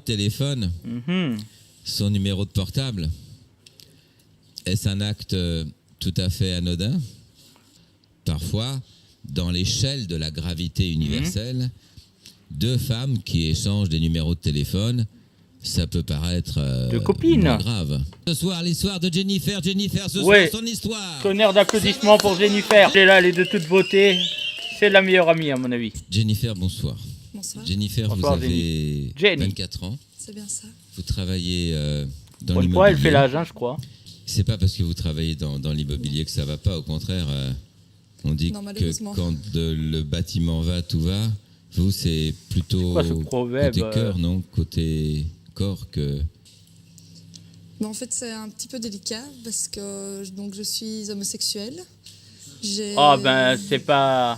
téléphone, son numéro de portable, est-ce un acte tout à fait anodin? Parfois, dans l'échelle de la gravité universelle, deux femmes qui échangent des numéros de téléphone, ça peut paraître de copines. moins grave. Ce soir, l'histoire de Jennifer. Jennifer, ce soir, son histoire. Tonnerre d'applaudissements pour Jennifer. Elle est là, elle est de toute beauté. C'est la meilleure amie, à mon avis. Jennifer, bonsoir. Bonsoir. Jennifer, bonsoir, vous avez 24 ans. C'est bien ça. Vous travaillez dans Pour une l'immobilier. fois, elle fait l'âge, je crois. C'est pas parce que vous travaillez dans l'immobilier que ça va pas. Au contraire, on dit que quand le bâtiment va, tout va. Vous, c'est plutôt côté cœur, non? Côté corps que... En fait, c'est un petit peu délicat parce que donc, je suis homosexuelle. C'est pas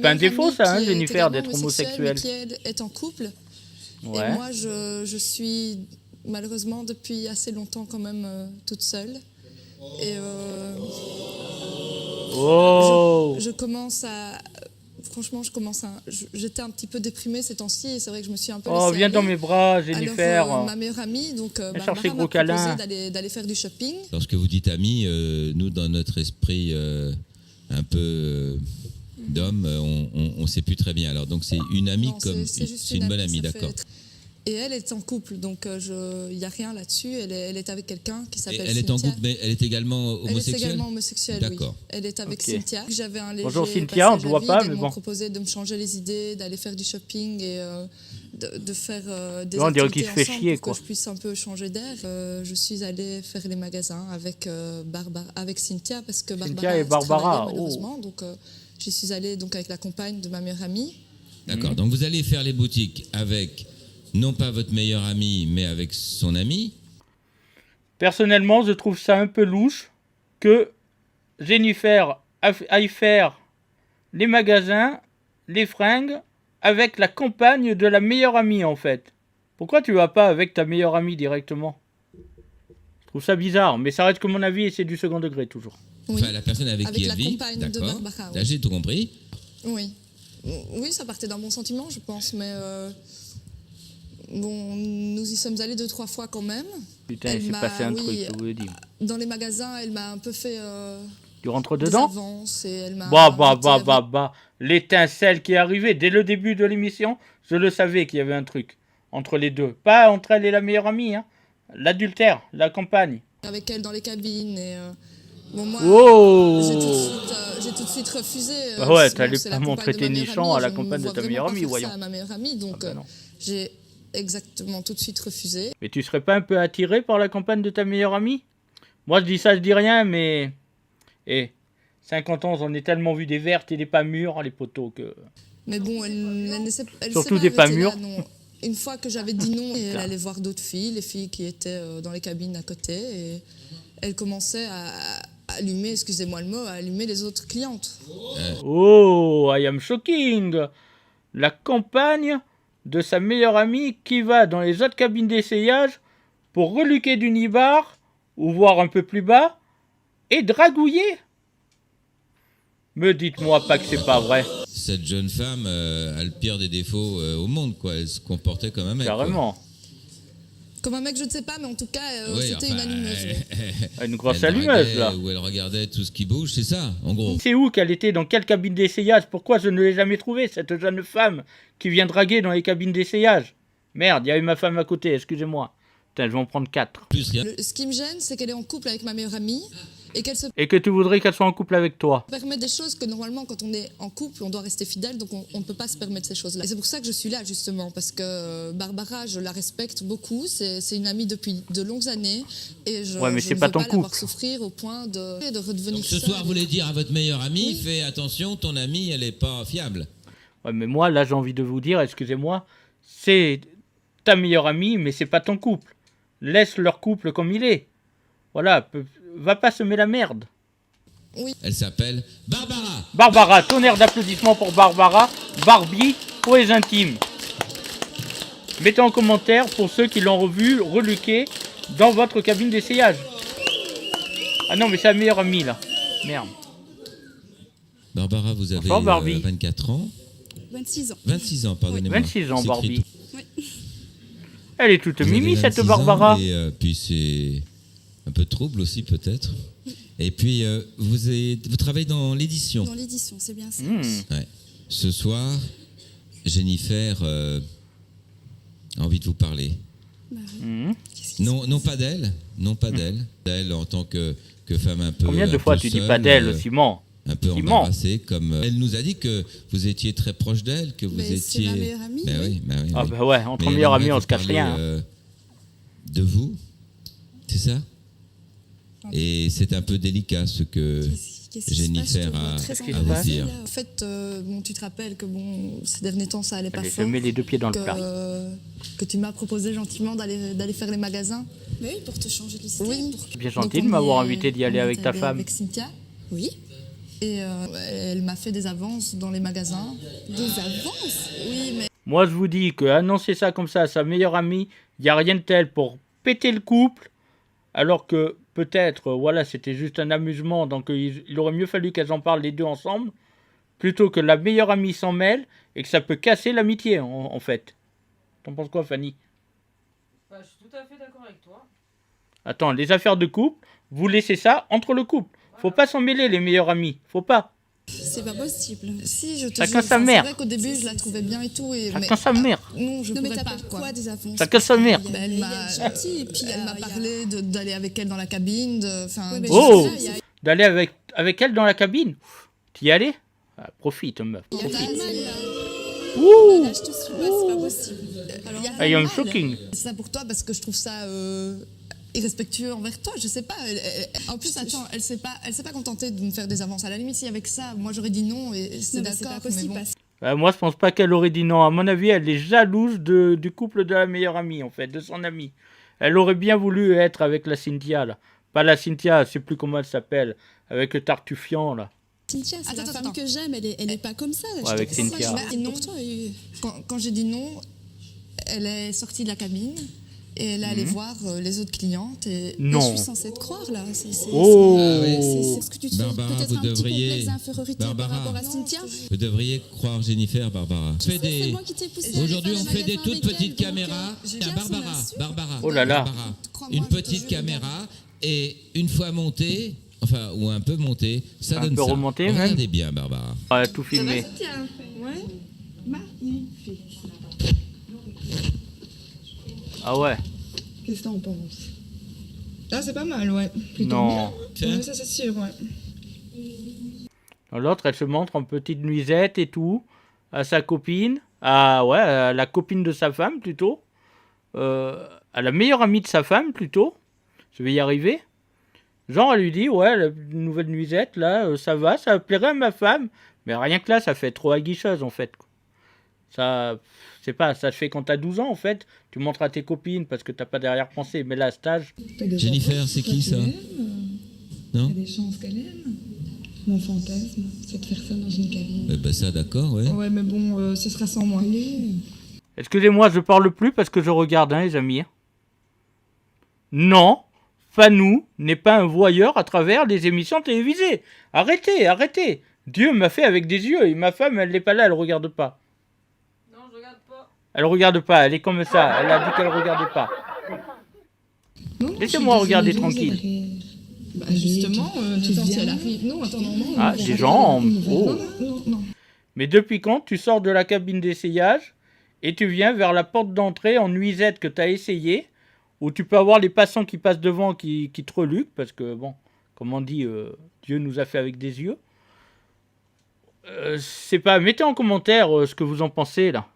un défaut, ça, hein, Jennifer, d'être homosexuelle. Qui, elle, est en couple. Ouais. Et moi, je suis malheureusement depuis assez longtemps quand même toute seule. Et je commence à... Franchement, j'étais un petit peu déprimée ces temps-ci et c'est vrai que je me suis un peu laissée viens aller. dans mes bras, Jennifer. Alors, ma meilleure amie, donc Barbara chercher gros m'a proposé câlin. d'aller faire du shopping. Lorsque vous dites amie, nous, dans notre esprit un peu d'homme, on ne sait plus très bien. Alors, donc, c'est une amie c'est une bonne amie, d'accord. Et elle est en couple, donc il n'y a rien là-dessus. Elle est avec quelqu'un qui s'appelle Cynthia. Elle est en couple, mais elle est également homosexuelle? Elle est également homosexuelle, d'accord. Oui. Elle est avec Cynthia. J'avais un léger bonjour Cynthia, on ne te voit pas, mais bon. Ils m'ont proposé de me changer les idées, d'aller faire du shopping et de faire des on dirait qu'il activités se fait ensemble chier, pour quoi. que je puisse un peu changer d'air. Je suis allée faire les magasins avec Cynthia parce que Barbara malheureusement. Donc j'y suis allée donc avec la compagne de ma meilleure amie. D'accord, donc vous allez faire les boutiques avec... non pas votre meilleur ami, mais avec son ami? Personnellement, je trouve ça un peu louche que Jennifer aille faire les magasins, les fringues, avec la compagne de la meilleure amie, en fait. Pourquoi tu vas pas avec ta meilleure amie directement? Je trouve ça bizarre, mais ça reste que mon avis et c'est du second degré, toujours. Oui. Enfin, la personne avec qui elle vit, d'accord. Là, j'ai tout compris. Oui. Oui, ça partait d'un bon sentiment, je pense, mais... Bon, nous y sommes allés 2-3 fois quand même. Putain, il s'est passé un truc, je vous l'ai dit. Dans les magasins, elle m'a un peu fait tu rentres dedans? Et elle m'a l'étincelle qui est arrivée dès le début de l'émission, je le savais qu'il y avait un truc entre les deux. Pas entre elle et la meilleure amie, hein. L'adultère, la compagne. Avec elle dans les cabines et... Bon, moi, j'ai tout de suite refusé. Ouais, t'allais pas montrer tes nichons à la compagne de ta meilleure amie, voyons. À ma meilleure amie, donc j'ai exactement tout de suite refusé. Mais tu serais pas un peu attiré par la compagne de ta meilleure amie? Moi, je dis ça, je dis rien, mais... 50 ans, j'en ai tellement vu des vertes et des pas mûres, les poteaux, que... Mais bon, elle surtout des pas mûrs. Une fois que j'avais dit non, elle allait voir d'autres filles, les filles qui étaient dans les cabines à côté, et elle commençait à allumer, excusez-moi le mot, à allumer les autres clientes. Oh, I am shocking! La compagne de sa meilleure amie qui va dans les autres cabines d'essayage pour reluquer du nibar, ou voir un peu plus bas, et dragouiller. Me dites-moi pas que c'est pas vrai. Cette jeune femme a le pire des défauts au monde, quoi. Elle se comportait comme un mec. Carrément. Quoi. Comme un mec, je ne sais pas, mais en tout cas, oui, c'était une allumeuse. Une grosse allumeuse, là. Où elle regardait tout ce qui bouge, c'est ça, en gros. C'est où qu'elle était? Dans quelle cabine d'essayage? Pourquoi je ne l'ai jamais trouvée, cette jeune femme qui vient draguer dans les cabines d'essayage? Merde, il y avait ma femme à côté, excusez-moi. Putain, je vais en prendre 4. Plus rien. Ce qui me gêne, c'est qu'elle est en couple avec ma meilleure amie et que tu voudrais qu'elle soit en couple avec toi. Permet des choses que normalement, quand on est en couple, on doit rester fidèle, donc on ne peut pas se permettre ces choses-là. Et c'est pour ça que je suis là, justement, parce que Barbara, je la respecte beaucoup, c'est une amie depuis de longues années, et je mais ne veux pas pas la voir souffrir au point de redevenir donc ce soir, vous voulez dire à votre meilleure amie, oui. Fais attention, ton amie, elle n'est pas fiable. Ouais, mais moi, là, j'ai envie de vous dire, excusez-moi, c'est ta meilleure amie, mais c'est pas ton couple. Laisse leur couple comme il est. Voilà, va pas semer la merde. Oui. Elle s'appelle Barbara. Barbara, tonnerre d'applaudissements pour Barbara. Barbie, pour les intimes. Mettez en commentaire pour ceux qui l'ont revu, reluqué dans votre cabine d'essayage. Ah non, mais c'est la meilleure amie, là. Merde. Barbara, vous avez 24 ans. 26 ans. 26 ans, pardonnez-moi. 26 ans, Barbie. Oui. Elle est toute Vous mimi, avez cette 26 ans, Barbara. et puis c'est un peu trouble aussi peut-être. Et puis vous travaillez dans l'édition. Dans l'édition, c'est bien ça. Ouais. Ce soir, Jennifer a envie de vous parler. Bah, Non pas d'elle, d'elle en tant que femme un peu. Combien de un fois peu tu dis seule, pas d'elle, Simon? un peu Simon. embarrassée, comme elle nous a dit que vous étiez très proche d'elle, que vous Mais c'est étiez. ma meilleure amie, Ben oui. oui. Ah bah ouais, entre Mais meilleurs elle amis, on aimerait se cache vous parler, rien. De vous, c'est ça? Et c'est un peu délicat ce que Qu'est-ce qui se Jennifer passe? Je te vois très a à embarrassée, vous dire. là. En fait, bon, tu te rappelles que bon, ces derniers temps, ça allait pas Allez, je fort. mets les deux pieds dans le plat. Que tu m'as proposé gentiment d'aller faire les magasins. Mais oui, pour te changer l'histoire. Oui. pour- Bien Donc, gentil de on m'avoir est- invité d'y aller on avec est ta allé femme. Avec Cynthia. Oui, Et elle m'a fait des avances dans les magasins. des avances. Oui, mais Moi, je vous dis que annoncer ça comme ça à sa meilleure amie, il n'y a rien de tel pour péter le couple, alors que peut-être, voilà, c'était juste un amusement, donc il aurait mieux fallu qu'elles en parlent les deux ensemble, plutôt que la meilleure amie s'en mêle, et que ça peut casser l'amitié, en fait. T'en penses quoi, Fanny? Bah, je suis tout à fait d'accord avec toi. Attends, les affaires de couple, vous laissez ça entre le couple. Faut pas s'en mêler, les meilleurs amis. Faut pas. C'est pas possible. si, je te Chacun jure, sa enfin, mère. C'est vrai qu'au début, je la trouvais bien et tout. Chacun sa mère. Non, je Non, mais pourrais pas. t'appelles quoi des avances? Chacun sa mère. Il y a- Ben, il y a elle m'a- le gentil, et puis il y a- Elle m'a il y a- parlé d'aller avec elle dans la cabine. Enfin, Ouais, mais Oh je sais pas, il y a- D'aller avec elle dans la cabine. T'y y allais? Ah, profite, meuf. il y a Profite. pas mal, là. Ouh. Là, je te suis pas, c'est pas possible. Alors, I am mal. shocking. C'est ça pour toi parce que je trouve ça irrespectueux envers toi. Je sais pas. En plus, attends, elle s'est pas contentée de me faire des avances. À la limite, si avec ça, moi j'aurais dit non et c'est non, mais c'est d'accord. pas Mais possible. bon. parce- Moi, je pense pas qu'elle aurait dit non. À mon avis, elle est jalouse du couple de la meilleure amie, en fait, de son amie. Elle aurait bien voulu être avec la Cynthia, là. Pas la Cynthia, je sais plus comment elle s'appelle. Avec le tartufiant, là. Cynthia, c'est la Attends, femme attends. que j'aime, elle est pas comme ça. Je avec te- Cynthia. moi, je m'inquiète pour toi, et- Quand j'ai dit non, elle est sortie de la cabine et elle est allée voir les autres clientes. Et Non. Je suis censée te croire là. Oh. C'est ce que tu te fais Barbara, peut-être vous un petit devriez- complexe d'infériorité Barbara. par rapport à Cynthia. Vous devriez croire Jennifer, Barbara. Tu sais, c'est moi qui t'ai poussé à aller Aujourd'hui, faire on les fait des magasins toutes avec petites elle, donc, caméras. j'ai Tiens, bien son Barbara, insu. Barbara. Oh là là. Barbara, Crois-moi, une je te petite jure, caméra et une fois montée, enfin, ou un peu montée, ça Un donne peu ça. remontée, même. Regardez bien, Barbara. Ouais, tout filmé. Ah ouais. Qu'est-ce que t'en penses? Ah, c'est pas mal, ouais. Plutôt Non. bien. Tiens. Ouais, ça, c'est sûr, ouais. L'autre, elle se montre en petite nuisette et tout, à sa copine, à la copine de sa femme plutôt, à la meilleure amie de sa femme plutôt, je vais y arriver. Genre, elle lui dit, ouais, la nouvelle nuisette, là, ça va, ça plairait à ma femme, mais rien que là, ça fait trop aguicheuse en fait. Ça, c'est pas, ça se fait quand t'as 12 ans en fait, tu montres à tes copines parce que t'as pas derrière-pensée, mais là, à cet âge, Jennifer, c'est qui ça? Il y Non a des chances qu'elle aime. Mon fantasme, c'est de faire ça dans une cabine. Bah ça, d'accord, ouais. Ouais, mais bon, ce sera sans moi. excusez-moi, je parle plus parce que je regarde, hein, les amis. Non, Fanou n'est pas un voyeur à travers des émissions télévisées. Arrêtez, arrêtez. Dieu m'a fait avec des yeux et ma femme, elle n'est pas là, elle regarde pas. Non, je regarde pas. Elle regarde pas, elle est comme ça. Elle a dit qu'elle regardait pas. Laissez-moi regarder tranquille. Bah, justement, attends, si elle arrive. Non, attends, non. Ah, des gens. Oh. Non. Mais depuis quand tu sors de la cabine d'essayage et tu viens vers la porte d'entrée en nuisette que tu as essayé, où tu peux avoir les passants qui passent devant qui te reluquent, parce que, bon, comme on dit, Dieu nous a fait avec des yeux. C'est pas... Mettez en commentaire ce que vous en pensez, là.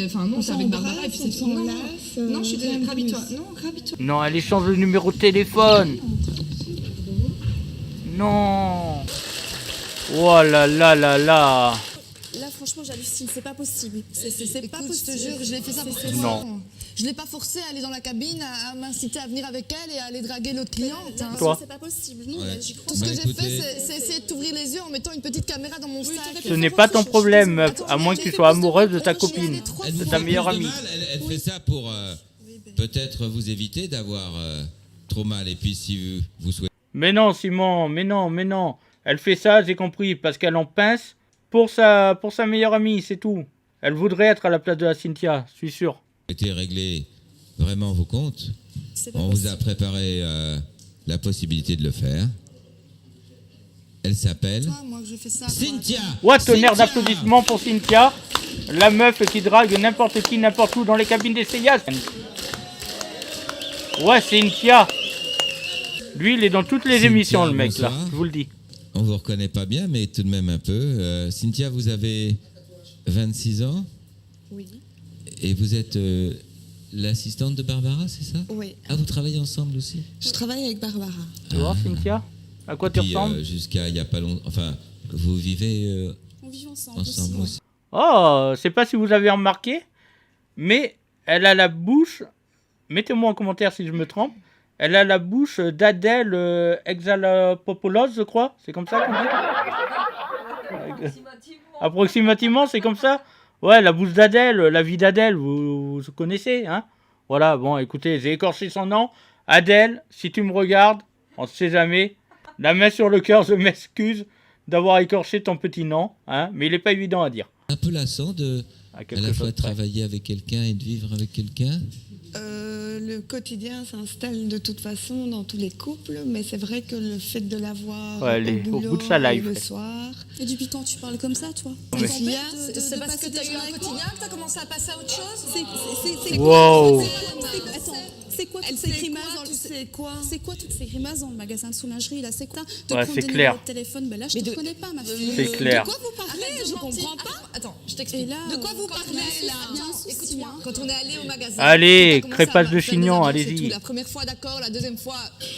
Enfin, non, c'est avec Barbara et puis c'est son. Non, je suis désolée, gravite-toi. Non, gravite-toi. Non, elle échange le numéro de téléphone. Non. Oh là là là là. Là, franchement, j'hallucine. C'est pas possible. C'est pas Écoute, je te possible. jure, je l'ai fait ça pour C'est- toi. Non. Je l'ai pas forcé à aller dans la cabine, à m'inciter à venir avec elle et à aller draguer l'autre cliente. hein. Toi. C'est pas possible. Non, Ouais. là, j'y crois Tout ce Bah, que j'ai écoutez- fait, c'est essayer de t'ouvrir les yeux en mettant une petite caméra dans mon sac. Ce n'est pas ton problème, meuf, à moins que tu sois amoureuse de ta copine, Elle de vous ta fait meilleure plus de amie. mal, elle fait ça pour peut-être vous éviter d'avoir trop mal. Et puis si vous souhaitez... Mais non, Simon, mais non. Elle fait ça, j'ai compris, parce qu'elle en pince pour sa meilleure amie, c'est tout. Elle voudrait être à la place de la Cynthia, je suis sûr. régler vraiment vos comptes, C'est pas on vous a possible. préparé la possibilité de le faire. Elle s'appelle Toi, moi, que je fais ça. quoi. Cynthia. Ouais, tonnerre Cynthia. d'applaudissements pour Cynthia, la meuf qui drague n'importe qui, n'importe où dans les cabines d'essayage. Ouais, Cynthia. Lui, il est dans toutes les Cynthia, émissions, le mec, là, bonsoir. je vous le dis. On vous reconnaît pas bien, mais tout de même un peu. Cynthia, vous avez 26 ans Oui. et vous êtes l'assistante de Barbara, c'est ça? Oui. Ah, vous travaillez ensemble aussi? Je travaille avec Barbara. Tu vois, Cynthia? À quoi tu Puis ressembles? jusqu'à il y a pas longtemps, enfin, vous vivez On vit ensemble, ensemble aussi. Oh, je sais pas si vous avez remarqué, mais elle a la bouche, mettez-moi en commentaire si je me trompe, elle a la bouche d'Adèle Exarchopoulos, je crois, c'est comme ça qu'on dit? Approximativement, c'est comme ça? Ouais, la bouche d'Adèle, la vie d'Adèle, vous connaissez, hein? Voilà, bon, écoutez, j'ai écorché son nom. Adèle, si tu me regardes, on ne sait jamais, la main sur le cœur, je m'excuse d'avoir écorché ton petit nom, hein? Mais il n'est pas évident à dire. Un peu lassant de À à quelque la chose fois près. travailler avec quelqu'un et de vivre avec quelqu'un. Le quotidien s'installe de toute façon dans tous les couples, mais c'est vrai que le fait de l'avoir Ouais, elle est au au boulot bout de sa life, le elle. soir, Et depuis quand tu parles comme ça, toi? Mais- Sophia, De c'est parce que passer t'as des eu gens un avec quotidien que t'as commencé à passer à autre chose. C'est Wow. Attends, c'est quoi toutes ces grimaces dans le... sais quoi? C'est quoi toutes ces grimaces dans le magasin de saunagerie là? C'est quoi? De Ouais, prendre c'est des clair. numéros de téléphone, ben là je te connais pas ma fille. C'est clair. De quoi vous parlez? Je comprends pas. Attends, je Et t'explique. là, De quoi vous parlez là? Il y a un souci, Écoute-moi, hein. quand on est allé au magasin. Allez, t'as commencé crépasse à de faire chignon, des annonces allez-y. et tout. La première fois, d'accord. La deuxième fois,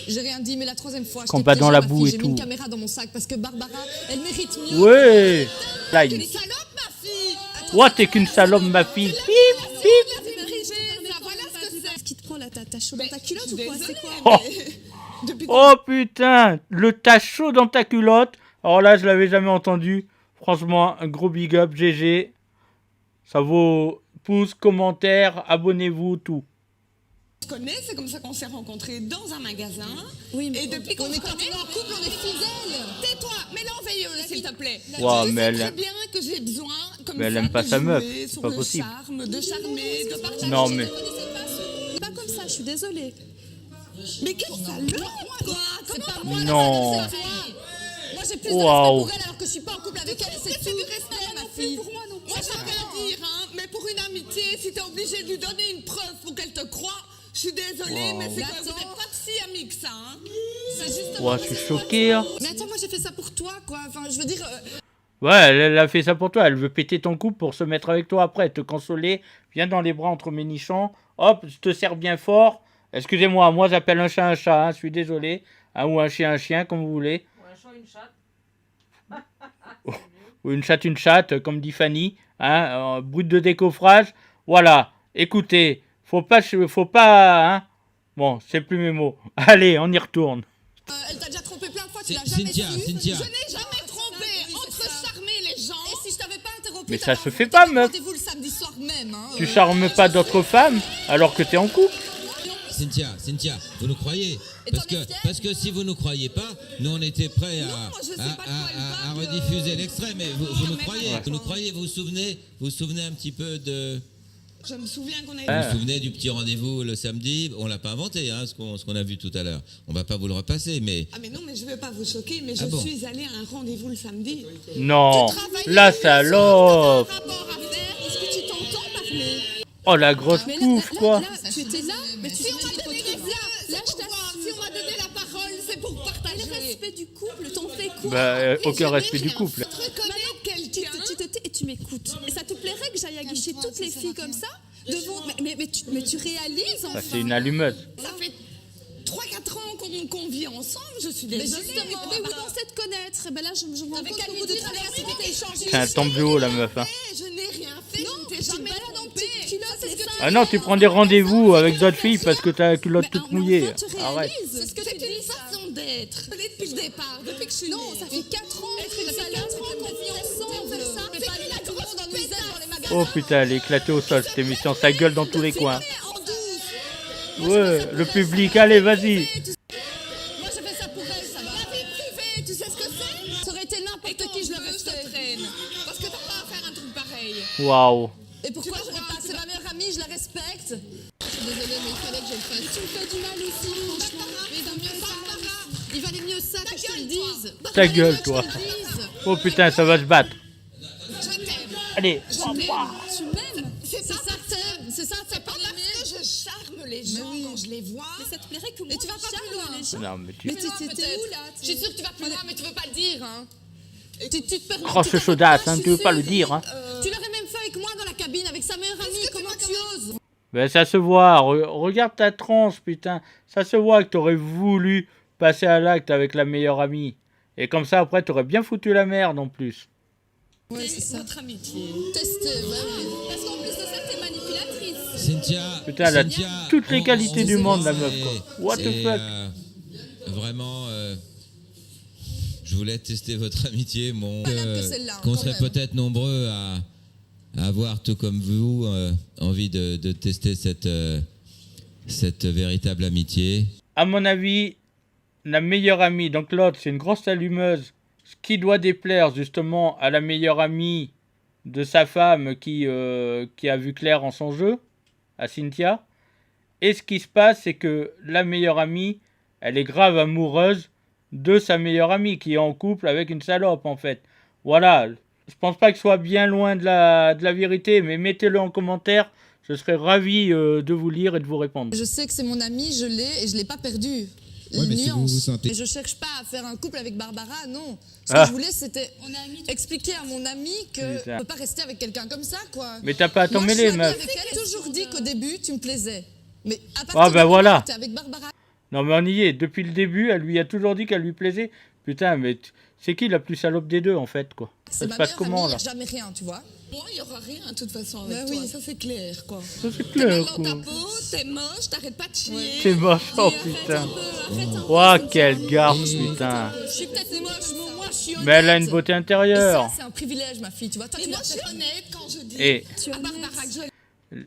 j'ai rien dit. Mais la troisième fois, je Combat t'ai dans piégé, la ma boue fille. et J'ai mis une tout. caméra dans mon sac parce que Barbara, elle mérite mieux. Ouais, Quelle live. salope, ma fille. Ouais, t'es qu'une salope, ma fille. Pip, pip. Voilà ce que c'est. Ce qui te prend là, t'as chaud dans ta culotte ou quoi? C'est quoi? Oh. Oh putain, le tas chaud dans ta culotte. Alors là, je l'avais jamais entendu. Franchement, un gros big up, GG. Ça vaut pouce, commentaire, abonnez-vous, tout. On se connaît, c'est comme ça qu'on s'est rencontrés dans un magasin. Oui, mais Et depuis qu'on Mais se quand connaît, on est en couple, on est fidèles. tais-toi, mais l'enveilleuse, s'il te plaît. Wow, Je mais sais elle- très bien que j'ai besoin, comme Mais elle ça, aime pas de sa meuf, jouer c'est sur pas le possible. charme, de charmer, de partager. Non, mais- pas comme ça, je suis désolée. Mais quelle salope, quoi! C'est pas Comment moi Non. la salope, c'est toi. Moi, j'ai plus de Waouh. respect pour elle alors que je suis pas en couple avec elle. C'est c'est tout. du respect, ma non fille. plus pour moi non plus. Moi, j'ai rien à dire, hein, mais pour une amitié, si t'es obligé de lui donner une preuve pour qu'elle te croie, je suis désolée, mais c'est Mais que vous attends. n'êtes pas si amis que ça, hein. C'est justement. Ouais, je suis choqué, hein. Mais attends, moi, j'ai fait ça pour toi, quoi. Enfin, je veux dire. Ouais, elle a fait ça pour toi. Elle veut péter ton couple pour se mettre avec toi après, te consoler. Viens dans les bras entre mes nichons. Hop, je te serre bien fort. Excusez-moi, moi j'appelle un chat, hein, je suis désolé. Hein, ou un chien, comme vous voulez. Ou un chat, une chatte. Ou une chatte, comme dit Fanny. Hein, brut de décoffrage. Voilà, écoutez, faut pas, hein. Bon, c'est plus mes mots. Allez, on y retourne. Elle t'a déjà trompé plein de fois, tu C'est- l'as jamais Cynthia, su. Cynthia. Je n'ai jamais trompé Oui, entre c'est ça. charmer les gens. Et si je t'avais pas interrompu, Mais ça t'avais se fait un pas, meuf. rendez-vous le samedi soir même. Hein, Tu charmes pas d'autres femmes alors que t'es en couple. Cynthia, vous nous croyez? Et Parce t'en es que, fière? parce que si vous nous croyez pas, nous on était prêts moi, je sais pas de quoi elle à parle. rediffuser l'extrait, mais vous nous mais croyez, ouais. vous nous croyez, vous vous souvenez un petit peu de... Je me souviens qu'on a Ah. Vous vous souvenez du petit rendez-vous le samedi? On l'a pas inventé, hein, ce qu'on a vu tout à l'heure. On va pas vous le repasser, mais... Ah mais non, mais je vais pas vous choquer, mais je Ah bon. suis allée à un rendez-vous le samedi. Non, Travailler la le soir, salope. t'as un rapport à faire. Est-ce que tu t'entends parler? Oh la grosse Mais pouffe, quoi. là, tu étais là, mais tu Si on sais m'a donné trop les là. yeux, Là, c'est je pour voir. t'assure. Si on m'a donné la parole, c'est pour Le partager. respect du couple, t'en fais quoi? Bah, Et aucun je respect n'ai du rien couple. fait. Reconnaître quelqu'un. Tu te tais et tu m'écoutes. Et ça te plairait que j'aille aguicher Calme-toi, toutes ça les sert filles à comme rien. ça devant... Mais tu réalises, enfin. Ça, c'est une allumeuse. Ça fait 3-4 ans qu'on vit ensemble, je suis Mais désolée. justement, Mais vous pensez te connaître? Et ben là, je me rends T'avais compte qu'à qu'au lui bout de dire la 3 vérité, t'as échangé. C'est un tamboulo, la meuf, hein. Je n'ai rien fait, Non, je ne t'ai tu te jamais balades en trompé. petite culotte, c'est ça. Ah non, tu prends des rendez-vous avec d'autres filles parce que t'as la culotte Mais toute enfin, mouillée. tu Arrête. réalises. C'est ce que tu C'est dis, une ça. façon d'être. Je l'ai depuis le départ, depuis que je suis Non, née. ça fait 4 ans. Ça fait 4 ans qu'on vit ensemble. ça. Mais pas la grosse dans les ailes dans les magasins. Oh putain, elle est éclatée au sol cette émission. Ça gueule dans tous les coins. En douce. Ouais, le public, allez, vas-y. Moi, j'ai fait ça pour elle, ça va. La vie privée, tu sais ce que c'est? Ça aurait été n'importe qui, je l'aurais se fait. traîne. Parce que t'as pas à faire un truc pareil. Waouh. Et pourquoi j'aurais pas? C'est ma meilleure amie, je la respecte. Je suis désolée, mais il fait du mal aussi, franchement. Mais il valait mieux ça que je te le dise. Ta gueule, toi. Oh putain, ça va se battre. Allez. Tu m'aimes. C'est ça que t'aimes, c'est ça que t'as pas Parce que je charme les gens quand je les vois. Mais ça te plairait que moi, Et tu vas pas plus loin. les gens. Non, mais tu... Mais t'es où là? Je suis sûre que tu vas plus loin, mais tu veux pas le dire, hein. Tu te permets. Oh, ce chaudasse, hein, tu veux pas le dire, hein. Tu l'aurais même fait avec moi dans la cabine, avec sa meilleure amie, comment tu oses? Ben, ça se voit. Regarde ta tronche, putain. Ça se voit que t'aurais voulu passer à l'acte avec la meilleure amie. Et comme ça, après, t'aurais bien foutu la merde en plus. Ouais, c'est ça. Notre amitié. Tester, bah oui. Parce qu'en plus de ça, t'es manipulatrice. Cynthia, Putain, elle a Cynthia, toutes les qualités du sait monde, la pas, meuf, quoi. What the c'est, fuck. vraiment, je voulais tester votre amitié, Pas là que celle-là, qu'on quand serait même. peut-être nombreux à avoir, tout comme vous, envie de tester cette véritable amitié. À mon avis, la meilleure amie, donc l'autre, c'est une grosse allumeuse. Ce qui doit déplaire justement à la meilleure amie de sa femme qui a vu clair en son jeu, à Cynthia. Et ce qui se passe, c'est que la meilleure amie, elle est grave amoureuse de sa meilleure amie, qui est en couple avec une salope, en fait. Voilà. Je pense pas que ce soit bien loin de la vérité, mais mettez-le en commentaire. Je serais ravi de vous lire et de vous répondre. Je sais que c'est mon ami, je l'ai et je l'ai pas perdu. Ouais, mais si vous vous sentez... Et je cherche pas à faire un couple avec Barbara, non. Ce Ah. que je voulais, c'était On est amis. expliquer à mon ami que Putain. on peut pas rester avec quelqu'un comme ça, quoi. Mais t'as pas à t'en Moi, je suis mêler, amie meuf. avec elle, j'ai toujours dit qu'au début, tu me plaisais. Mais à partir Ah, ben du moment voilà. où t'es avec Barbara, Non mais on y est, depuis le début, elle lui a toujours dit qu'elle lui plaisait. Putain, mais c'est qui la plus salope des deux en fait, quoi? Ça c'est se ma passe meilleure comment amie, là? y a jamais rien, tu vois. Moi, il y aura rien, de toute façon, avec Bah toi. oui. Ça, c'est clair, quoi. Ça c'est T'es mal clair, dans ta quoi. peau, t'es moche, t'arrêtes pas de chier. C'est moche, oh putain. Ouah, quelle garce, putain. Je suis peut-être moche, mais moi, je suis honnête. Mais elle a une beauté Et intérieure. ça, c'est un privilège, ma fille, tu vois. Toi, Et tu moi, l'as je suis fait. honnête quand je dis Et Tu es à Barbara que je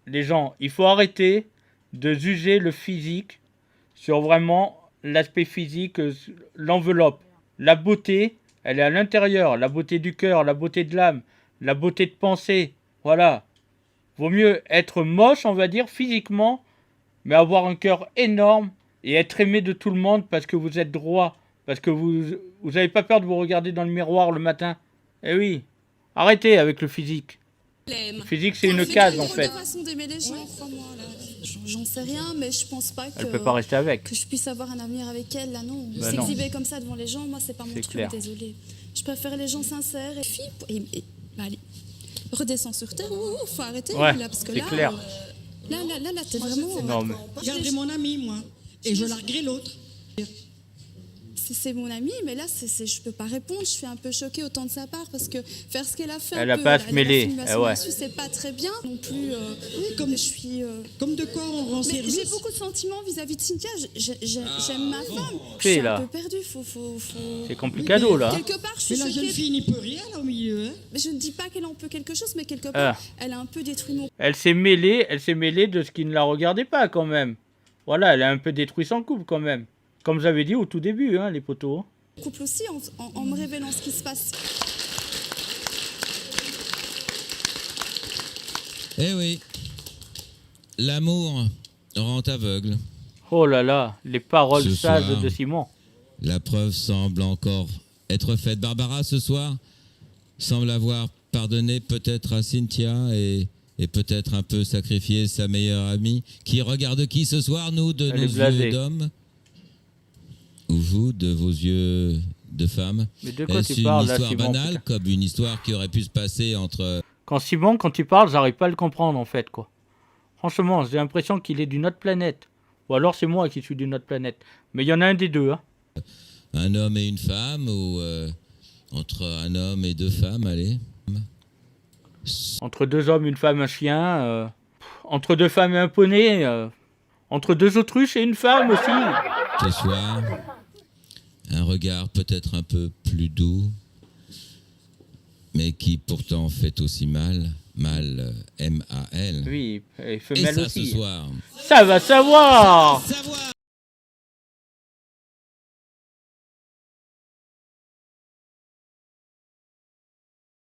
les gens, il faut arrêter de juger le physique sur vraiment l'aspect physique, l'enveloppe. La beauté, elle est à l'intérieur. La beauté du cœur, la beauté de l'âme, la beauté de pensée. Voilà. Vaut mieux être moche, on va dire, physiquement, mais avoir un cœur énorme et être aimé de tout le monde parce que vous êtes droit, parce que vous n'avez pas peur de vous regarder dans le miroir le matin. Eh oui, arrêtez avec le physique. l'aime. Le physique, c'est une case, en fait. C'est une façon d'aimer les gens, crois-moi. Là. J'en sais rien, mais je pense pas Elle peut pas rester avec. que je puisse avoir un avenir avec elle, là, non. Bah non. S'exhiber comme ça devant les gens, moi, c'est pas mon C'est truc, clair. désolée. Je préfère les gens sincères et filles. Bah, allez, redescends sur terre, faut arrêter, Ouais, là, parce que c'est là, clair. là, t'es vraiment... Non, mais Je garderai mon ami, moi. Et je larguerai l'autre. C'est mon ami, mais là, je peux pas répondre. Je suis un peu choquée autant de sa part parce que faire ce qu'elle a fait, Elle un a peu, pas à se la mêler, filmation eh ouais. là-dessus, c'est pas très bien non plus. Oui, comme, je suis. comme de quoi on rend Mais service. j'ai beaucoup de sentiments vis-à-vis de Cynthia. J'aime ma femme. Je C'est suis là. un peu perdue. c'est complicado, là. Quelque part, je Mais suis la jeune choquée. fille n'y peut rien, là, au milieu. Hein. Mais je ne dis pas qu'elle en peut quelque chose, mais quelque part, Ah. elle a un peu détruit mon Elle s'est mêlée de ce qui ne la regardait pas, quand même. Voilà, elle a un peu détruit son couple, quand même. Comme vous avez dit au tout début, hein, les potos. couple aussi en me révélant ce qui se passe. Eh oui, l'amour rend aveugle. Oh là là, les paroles Ce sages soir. de Simon. La preuve semble encore être faite. Barbara, ce soir, semble avoir pardonné peut-être à Cynthia et peut-être un peu sacrifié sa meilleure amie. Qui regarde qui ce soir, nous, de Elle nos est blasée. yeux d'hommes? Ou vous, de vos yeux de femmes? Mais de quoi Est-ce tu une parles, là, histoire Simon, banale, putain. comme une histoire qui aurait pu se passer entre... Quand Simon, quand tu parles, j'arrive pas à le comprendre, en fait, quoi. Franchement, j'ai l'impression qu'il est d'une autre planète. Ou alors c'est moi qui suis d'une autre planète. Mais il y en a un des deux, hein. un homme et une femme, ou entre un homme et deux femmes, allez. Entre deux hommes, une femme, un chien. Entre deux femmes et un poney. Entre deux autruches et une femme aussi. Ce soir, un regard peut-être un peu plus doux, mais qui pourtant fait aussi mal. Mal, M-A-L. Oui, et Et femelle ça, aussi. ce soir. Ça va savoir. Savoir